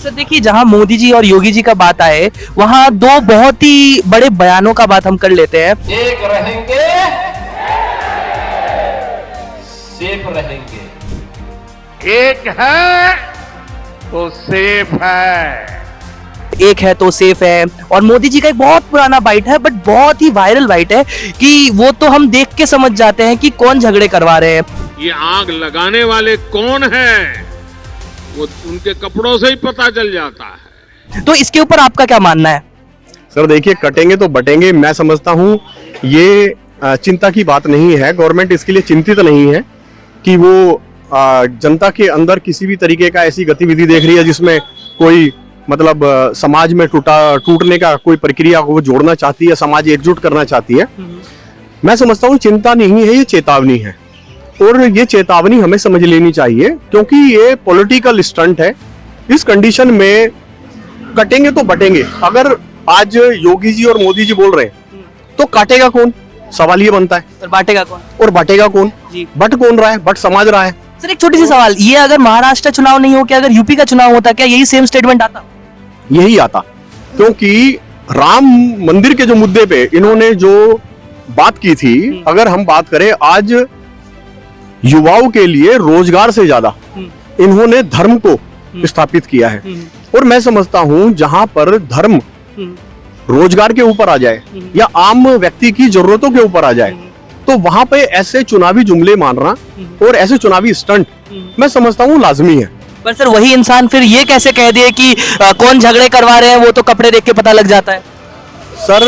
Sir देखिए, जहां मोदी जी और योगी जी का बात आए, वहां दो बहुत ही बड़े बयानों का बात हम कर लेते हैं। एक रहेंगे, सेफ रहेंगे। एक है तो सेफ है। एक है तो सेफ है, और मोदी जी का एक बहुत पुराना बाइट है, बट बहुत ही वायरल बाइट है कि वो तो हम देख के समझ जाते हैं कि कौन झगड़े करवा रहे हैं। ये आग लगाने वाले कौन हैं, वो उनके कपड़ों से ही पता चल जाता है। तो इसके ऊपर आपका क्या मानना है? सर देखिए, कटेंगे तो बटेंगे। मैं समझता हूँ ये चिंता की बात नहीं है। गवर्नमेंट इसके लिए चिंतित नहीं है कि वो जनता के अंदर किसी भी तरीके का ऐसी गतिविधि देख रही है जिसमें कोई मतलब समाज में टूटने का कोई प्रक्रिया को जोड़ना चाहती है, समाज एकजुट करना चाहती है। मैं समझता हूँ चिंता नहीं है, ये चेतावनी है, और ये चेतावनी हमें समझ लेनी चाहिए, क्योंकि ये पॉलिटिकल स्टंट है। इस कंडीशन में कटेंगे तो बटेंगे। अगर आज योगी जी और मोदी जी बोल रहे हैं तो काटेगा कौन, सवाल ये बनता है। और बांटेगा कौन? और बटेगा कौन? जी। बट कौन रहा है? बट समाज रहा है। सर एक छोटी सी सवाल, ये अगर महाराष्ट्र चुनाव नहीं हो, क्या अगर यूपी का चुनाव होता, क्या यही सेम स्टेटमेंट आता? यही आता, क्योंकि राम मंदिर के जो मुद्दे पे इन्होंने जो बात की थी, अगर हम बात करें आज युवाओं के लिए रोजगार से ज्यादा इन्होंने धर्म को स्थापित किया है। और मैं समझता हूं जहां पर धर्म रोजगार के ऊपर आ जाए या आम व्यक्ति की जरूरतों के ऊपर आ जाए, तो वहां पे ऐसे चुनावी जुमले मारना और ऐसे चुनावी स्टंट मैं समझता हूं लाजमी है। पर सर वही इंसान फिर ये कैसे कह दिए कि कौन झगड़े करवा रहे हैं, वो तो कपड़े देख के पता लग जाता है। सर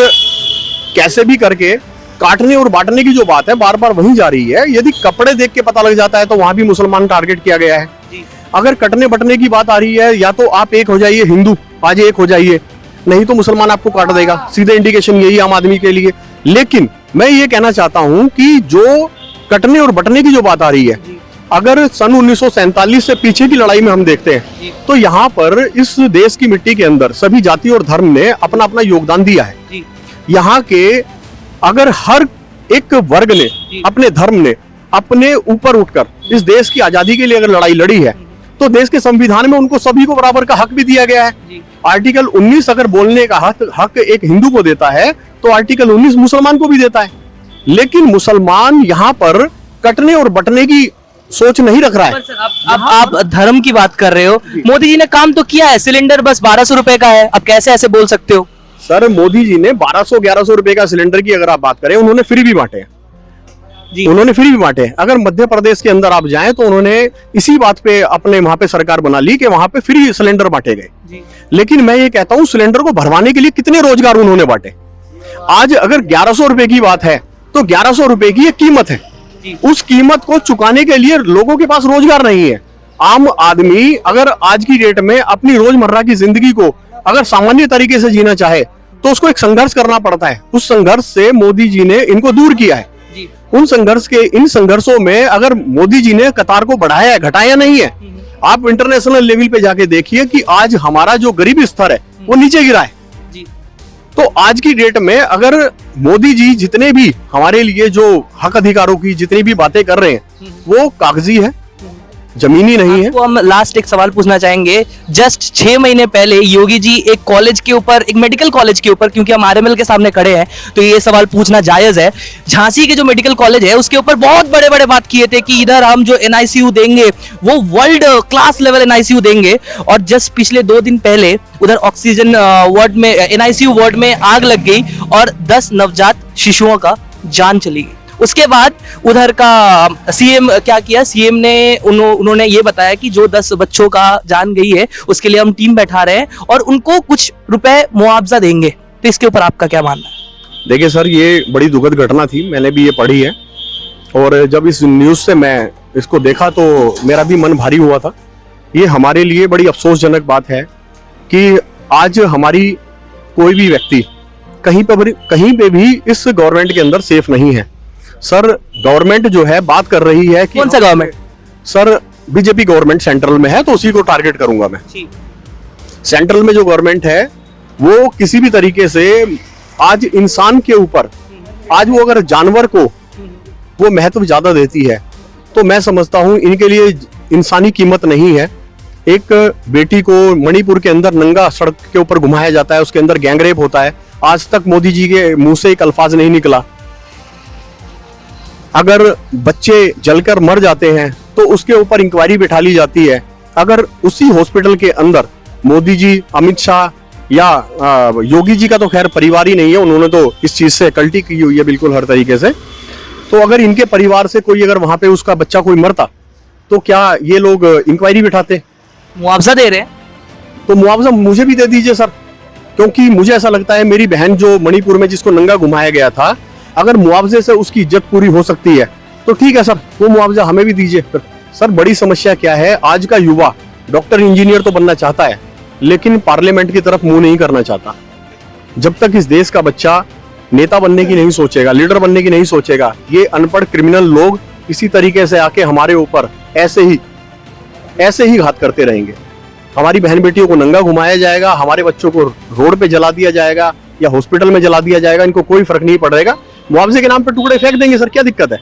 कैसे भी करके काटने और बांटने की जो बात है बार बार वहीं जा रही है। यदि कपड़े देख के पता लग जाता है तो वहां भी मुसलमान टारगेट किया गया है। अगर कटने बटने की बात आ रही है, या तो आप एक हो जाइए हिंदू, आज एक हो जाइए, नहीं तो मुसलमान आपको काट देगा। सीधे इंडिकेशन यही आम आदमी के लिए। लेकिन मैं ये कहना चाहता हूं कि जो कटने और बटने की जो बात आ रही है, अगर सन 1947 से पीछे की लड़ाई में हम देखते हैं तो यहाँ पर इस देश की मिट्टी के अंदर सभी जाति और धर्म ने अपना अपना योगदान दिया है। यहाँ के अगर हर एक वर्ग ने, अपने धर्म ने अपने ऊपर उठकर इस देश की आजादी के लिए अगर लड़ाई लड़ी है, तो देश के संविधान में उनको सभी को बराबर का हक भी दिया गया है। आर्टिकल 19 अगर बोलने का हक एक हिंदू को देता है, तो आर्टिकल 19 मुसलमान को भी देता है। लेकिन मुसलमान यहाँ पर कटने और बटने की सोच नहीं रख रहा है। अब आप धर्म की बात कर रहे हो, मोदी जी ने काम तो किया है, सिलेंडर बस 1200 रुपए का है, अब कैसे ऐसे बोल सकते हो? सर मोदी जी ने 1200-1100 रुपए का सिलेंडर की अगर आप बात करें, उन्होंने फ्री भी बांटे हैं। उन्होंने फ्री भी बांटे। अगर मध्य प्रदेश के अंदर आप जाएं तो उन्होंने इसी बात पे अपने वहां पे सरकार बना ली कि वहां पे फ्री सिलेंडर बांटे गए। लेकिन मैं ये कहता हूं, सिलेंडर को भरवाने के लिए कितने रोजगार उन्होंने बांटे। आज अगर 1100 रुपए की बात है तो 1100 रुपए की एक कीमत है। उस कीमत को चुकाने के लिए लोगों के पास रोजगार नहीं है। आम आदमी अगर आज की डेट में अपनी रोजमर्रा की जिंदगी को अगर सामान्य तरीके से जीना चाहे तो उसको एक संघर्ष करना पड़ता है। उस संघर्ष से मोदी जी ने इनको दूर किया है। इन संघर्षों में अगर मोदी जी ने कतार को बढ़ाया है, घटाया नहीं है। आप इंटरनेशनल लेवल पे जाके देखिए कि आज हमारा जो गरीबी स्तर है वो नीचे गिरा है। तो आज की डेट में अगर मोदी जी जितने भी हमारे लिए जो हक अधिकारों की जितनी भी बातें कर रहे हैं वो कागजी है, जमीनी नहीं है। तो हम लास्ट एक सवाल पूछना चाहेंगे। जस्ट 6 महीने पहले योगी जी एक कॉलेज के ऊपर, एक मेडिकल कॉलेज के ऊपर, क्योंकि हम आरएमएल के सामने खड़े हैं तो ये सवाल पूछना जायज है, झांसी के जो मेडिकल कॉलेज है उसके ऊपर बहुत बड़े बड़े बात किए थे कि इधर हम जो एनआईसीयू देंगे वो वर्ल्ड क्लास लेवल एनआईसीयू देंगे। और जस्ट पिछले 2 दिन पहले उधर ऑक्सीजन वार्ड में, एनआईसीयू वार्ड में आग लग गई और 10 नवजात शिशुओं का जान चली गई। उसके बाद उधर का सीएम क्या किया, सीएम ने उन्होंने ये बताया कि जो 10 बच्चों का जान गई है उसके लिए हम टीम बैठा रहे हैं और उनको कुछ रुपए मुआवजा देंगे। तो इसके ऊपर आपका क्या मानना है? देखिए सर, ये बड़ी दुखद घटना थी, मैंने भी ये पढ़ी है, और जब इस न्यूज से मैं इसको देखा तो मेरा भी मन भारी हुआ था। ये हमारे लिए बड़ी अफसोसजनक बात है कि आज हमारी कोई भी व्यक्ति कहीं पे भी इस गवर्नमेंट के अंदर सेफ नहीं है। सर गवर्नमेंट जो है बात कर रही है कि कौन सा government? Sir BJP government central में है, तो उसी को टारगेट करूंगा मैं। सेंट्रल में जो गवर्नमेंट है वो किसी भी तरीके से आज इंसान के ऊपर, आज वो अगर जानवर को वो महत्व ज्यादा देती है तो मैं समझता हूं इनके लिए इंसानी कीमत नहीं है। एक बेटी को मणिपुर के अंदर नंगा सड़क के ऊपर घुमाया जाता है, उसके अंदर गैंगरेप होता है, आज तक मोदी जी के मुंह से एक अल्फाज नहीं निकला। अगर बच्चे जलकर मर जाते हैं तो उसके ऊपर इंक्वायरी बिठा ली जाती है। अगर उसी हॉस्पिटल के अंदर मोदी जी, अमित शाह या योगी जी का तो खैर परिवार ही नहीं है, उन्होंने तो इस चीज से कल्टी की हुई है बिल्कुल हर तरीके से। तो अगर इनके परिवार से कोई अगर वहां पे उसका बच्चा कोई मरता तो क्या ये लोग इंक्वायरी बिठाते? मुआवजा दे रहे हैं। तो मुआवजा मुझे भी दे दीजिए सर, क्योंकि मुझे ऐसा लगता है मेरी बहन जो मणिपुर में जिसको नंगा घुमाया गया था, अगर मुआवजे से उसकी इज्जत पूरी हो सकती है तो ठीक है सर, वो मुआवजा हमें भी दीजिए। सर बड़ी समस्या क्या है, आज का युवा डॉक्टर इंजीनियर तो बनना चाहता है लेकिन पार्लियामेंट की तरफ मुंह नहीं करना चाहता। जब तक इस देश का बच्चा नेता बनने की नहीं सोचेगा, लीडर बनने की नहीं सोचेगा, ये अनपढ़ क्रिमिनल लोग इसी तरीके से आके हमारे ऊपर ऐसे ही घात करते रहेंगे। हमारी बहन बेटियों को नंगा घुमाया जाएगा, हमारे बच्चों को रोड पे जला दिया जाएगा या हॉस्पिटल में जला दिया जाएगा, इनको कोई फर्क नहीं पड़ेगा। मुआवजे के नाम पे टुकड़े फेंक देंगे सर, क्या दिक्कत है,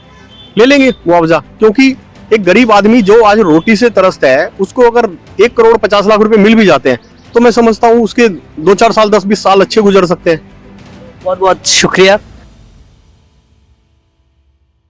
ले लेंगे मुआवजा। क्योंकि एक गरीब आदमी जो आज रोटी से तरसता है, उसको अगर 1 करोड़ 50 लाख रुपए मिल भी जाते हैं तो मैं समझता हूँ उसके 2-4 साल 10-20 साल अच्छे गुजर सकते हैं। बहुत बहुत शुक्रिया।